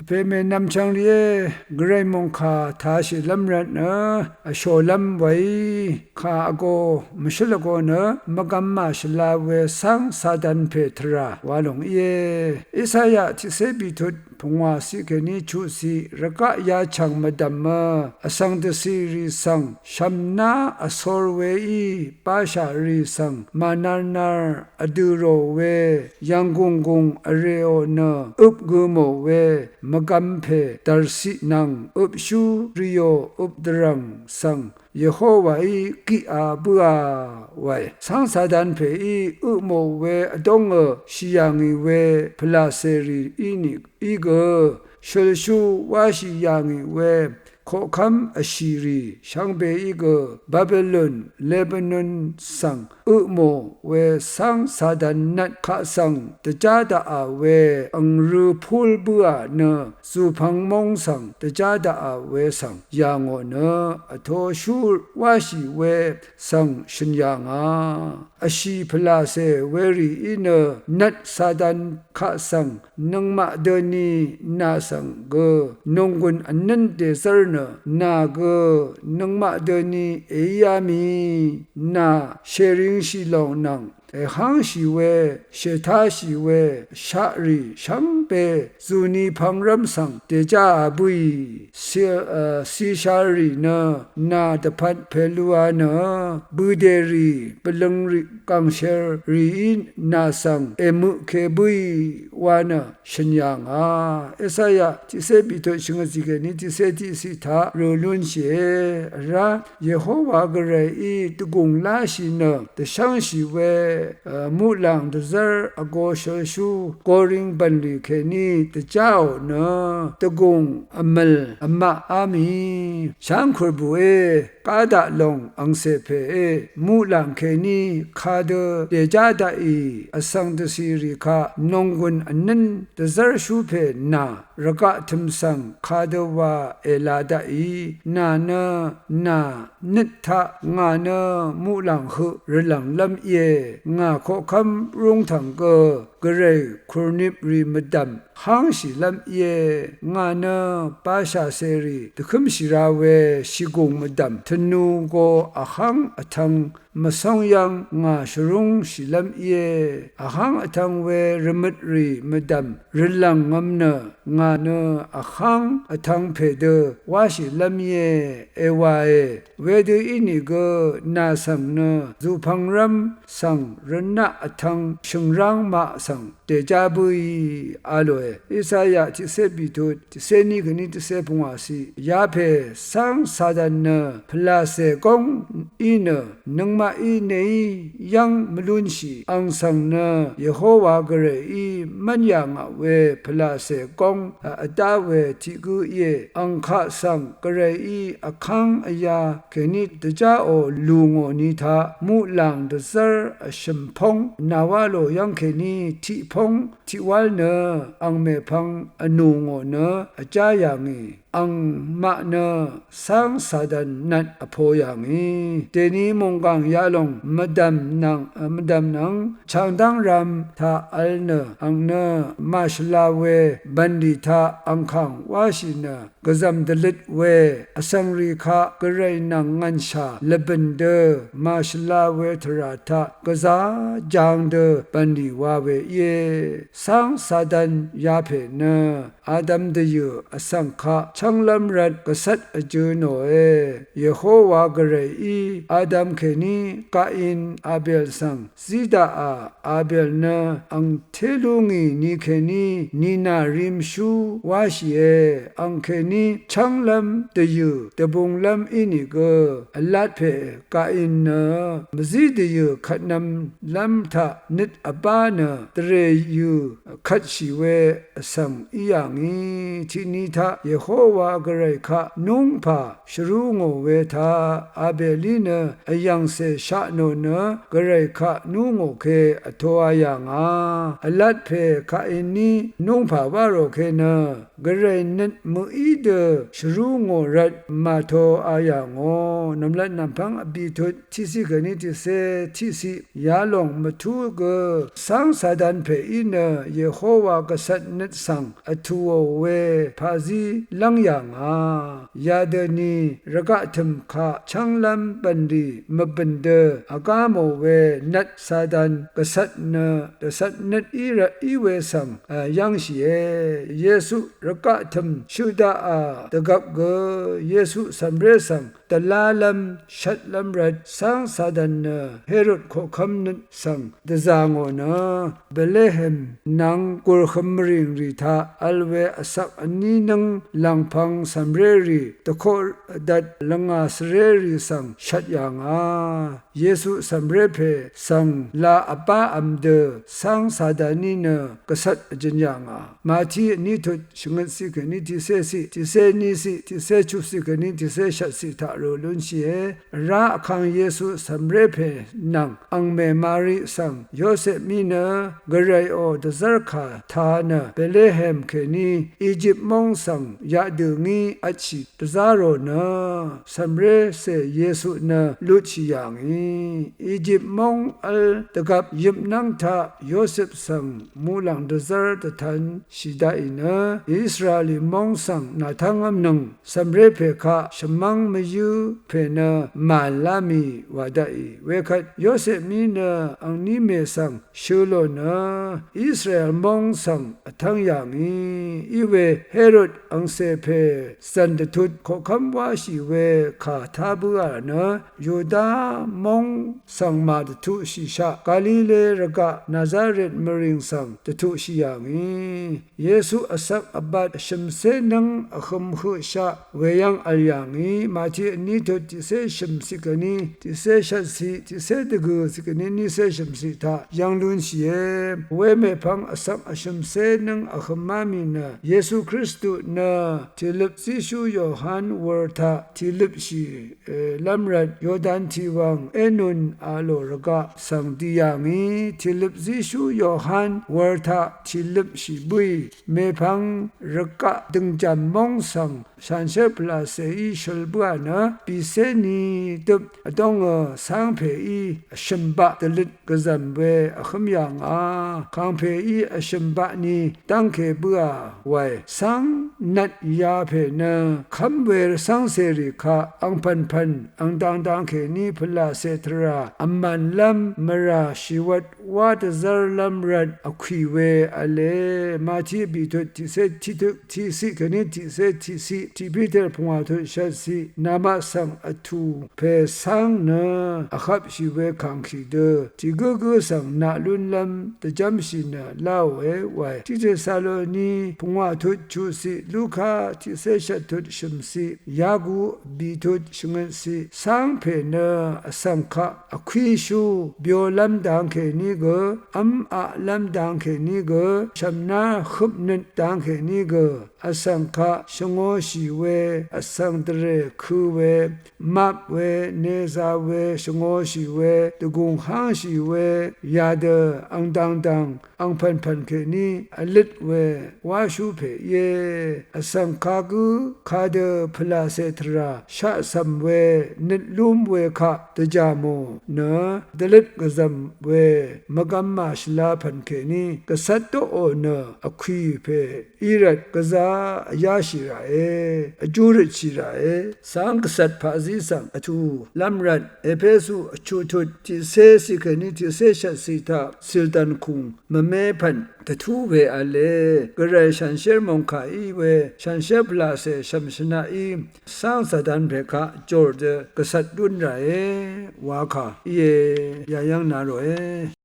เปเมนำชังเรียกรายมงคาทาชิลำรันเนอโชลำไว้ข้าโกมชลโกเนมกัมมาชลาเวสังสาดันเพทราวาลงเยอิสายะที่เสบิทุดพงวาสิเกนิชุสิระกะยาชังมดัมมาอสังเดสิริสังชัมนาอสอรเวอีปาชาริสังมานานาอดูโรเวยังกุงกุงอเรโอเนอุบกุโมเวมกัมเพตรสินังอุบชูริโยอุบดรังสังเยโฮวาอีกิอาบัวไว้สังสาดันเพอีอุโมเวอดงชิยังอีเวพลาเซรีอีนิอีกชลชูวาชิยังอีเวขอคำอชีรีช่างเบอีกบาเบลอนเลบานอนสังอุโมเวสังสาดันนัดข้าสังตจาดาอาเวอังรูพูลบัวเนสุพังมงสังตจาดาอาเวสังยางอเนอโทชูวาชีเวสังชินยางาอชีพลาเซเวรีอินนัดสาดันข้าสังนังมาเดนีนาสังเกนงกุนอันนันเดซร์นาเกนังมาเดนีเอยามีนาเชริงชิลองนังหังชีเวเชทาชีเวชารีชัมเปซูนีพังรัมสังเตจาบุยซีชารีนาตพัดเพลัวบูเดรีปลังริกังเชรีนาสังเอมุเคบุยวานาชัญญางาเอสายะที่เสบิโตชิงสิเกนิที่เสติสิทาโรลุนเชราเยโฮวากเรอีตุกุงลาชินตชังชีเวมูลังดซาร์อโกชชูกอริงบันลีเคนีตเจ้าตะกงอมัลอมะอามีช่างครบุเอกาดะลงอังเซเพมูลังเคนีคาเดเดจาดาอีอสังตสิริคานงกุนอันนั้นดซาร์ชูเพนาระกะทิมสังคาเดวาเอลาดาอีนานิทะงาเนมูลังหุรลังลำเยงาขอคำรุงถังกเรครูนิบรีมดัมหังสิลำเยงาเนปาชาเซรีตะคุมสิราเวชิกงมดัมธนูโกอหังอทังมาส่งยังงาชรุงสิลำเยอหังอทังเวรมดรีมดัมริลังงำเนงาเนอหังอทังเพเดวาสิลำเยเอวาเอเวดอินิกนาสังเนจูพังรัมสังรณะอทังชงรังมาสังเตจาบุยอาโลเออิสายะที่เสบิทุดที่เสนิกนิที่เสพงวาสียาเพสังสาดันเนพลาเสกงอินนังมาอีเนยังมลุนชีอังสังเนเยโฮวากเรอีมันยังเวพลาเสกงอตาเวทิกุเยอังคาสังกเรอีอคังอยาเคนิตจาโอลุงโอนิทามูลังดซาร์ชิมพงนาวาโลยังเคนีทิพงทิวัลเนอังเมพังอนุงโอเนอจายังีอังมาเนสังสาดันนัดอโพยังอีเตนีมงกังยาลงมดัมนังช่างดังรำทาอัลเนอังเนมาชลาเวบันดิทาอังคังวาชินกะซัมดลิดเวอสังริคากะไรนังงันชาเลบันเดมาชลาเวทราทากะซาจางเดบันดิวาเวเยสังสาดันยาเพเนอาดัมเดยอสังคาช่างลำรัดกษัตริย์อจูโนเยโฮวากเรอีอาดัมเคนีกาอินอาเบลสังซิดาอาเบลเนอังเทลุงีนีเคนีนีนาริมชูวาชีเออังเคนีช่างลำเดยตะบงลำอินิกอลัดเพกาอินเนมซิเดยขัดนำลำทะนิดอบาเนตเรยูขัดชีเวสังอียังอีที่นิทะเยโฮวากเรคะนุงพาชรูงเวทาอาเบลีเนยังเซชะโนเนกเรคะนุงเคอโทอายังอาอลัดเพคะอินนีนุงพาวาโรเคเนกเรนัดมุอีเดชรูงรัดมาโทอายังนำลัดนำพังอบิทุทิสิกนิทิเซทิสิยาลงมาทูกสังสาดันเพอิน เยโฮวากษัตริย์นิสังอทัวเวพาซีลังยังยาเดนีระกะทึมขาชังลัมบันดีมบันเดอากาโมเวนัดซาดันกษัตริย์เนกษัตริย์นิอีระอีเวสังยังชีเยซูระกะทึมชุดาตะกับเกเยซูสัมเรสังตะลาลัมชัดลัมรัดสังซาดันเฮโรดโคคัมนสังเดซางโอนะเบเลเฮมนังกุรคัมริงริทาอัลเวอสักอันนี้นังลังพังสัมเรรีตะโคดัดลังอาสเรรีสังชัดยังเยซูสัมเรเพสังลาอปาอัมเดสังซาดานีเนกษัตริย์จันยังมาที่นี้ทุชงสิกนี้ที่เสสิที่เสนีสิที่เสชุสิกนี้ที่เสชัดสิทาโรลุนเชราคังเยซูสัมเรเพนังอังเมมารีสังโยเซมีเนกไรโอเดซาร์คาทาเนเบเลเฮมเคนีอียิปต์มองสังยาดึงีอัชิเดซาโรเนสัมเรเซเยซูเนลุชิยังอียิปต์มองอัลตะกับยิบนังทาโยเซฟสังมูลังเดซาร์ตทันชิดาอินะอิสราเอลมองสังนาทังอัมนังสัมเรเพคาชมังมยูเพนะมาลามีวาดาอีเวคัดโยเซฟมีนะอังนี้เมสังชูโลนะอิสราเอลมองสังทั้งอย่างอีเวเฮโรดอังเซเพสันเดทุดขอคำว่าชีเวขาทาบัวนะยูดามองสังมาดทุชิชากาลิเลรกะนาซาเรตมริงสังดทุชิอย่างเยซูอสักอบัดชมเซนังอคมขุชาเวยังอัลยังมาที่นี้ทุติเซชมสิกนีติเซชัดสิติเซดกุสิกนีนิเซชมสิทายังลุนเชียเวเมพังอสักอชมเซนังอคมามินะเยซูคริสต์นะทิลปซิชูโยฮันวอร์ทาทิลปชีลัมรัดโยดันทิวังเอนุนอาโลรกะสังติยังทิลปซิชูโยฮันวอร์ทาทิลปชีบุยเมพังรกะดึงจำมองสังฉันเชปลาเซอีชลบัวนะปีเซนีตุบต้องสังเพอีชิมบะตลิดกษัมเวขมยังคังเพอีชิมบะนีตั้งเคบัวไว้สังนัดยาเพนะคำเวรสังเสริคาอังพันพันอังดังเคนีพลาเซตราอัมมันลัมมราชิวัดวาดซาร์ลัมรัดอควีเวอเลมาที่บิทุติเซทิตุทิสิคณิติเซทิสิทิบิเตอร์พงาทุชัดสินามาสังอทูเพสังนะอคับชิเวคังคีเดทิกกสังนาลุนลัมตะจัมชินะลาเวไวทิเจซาโลนีพงาทุจูสิลูคาทิเซชัตุชมสิยากูบิทุชงสิสังเพนะสังคะอควิชูเบียวลัมดังเคนีเกอัมอะลัมดังเคนีเกชัมนาขุบนันดังเคนีเกอสังคะชงโอชีเวอสังตเรคูเวมับเวเนซาเวชงโอชีเวตะกุงฮังชีเวยาเดอังดังอังพันเคนีอลิดเววาชูเพเยอสังคะกุคาเดพลาเซตราชะสัมเวนิดลุมเวคะตะจาโมนะดลิดกซัมเวมกัมมาชลาพันเคนีกษัตโตโอนะอควีเพอีรัดกซายาชิราเออจูริชิราเอสังกษัตริย์พาซิสังอทูลัมรัดเอเพสุอชูทุติเซสิเคนีติเซชัสสิทาซิลตันคุงมเมพันตะทูเวอเลกระไรชันเชรมงคาอีเวชันเชปลาเซชัมชนาอีสังสดันเพคะจอร์เดกษัตริย์ดุนไรวาคาเยยายังนาโรเอ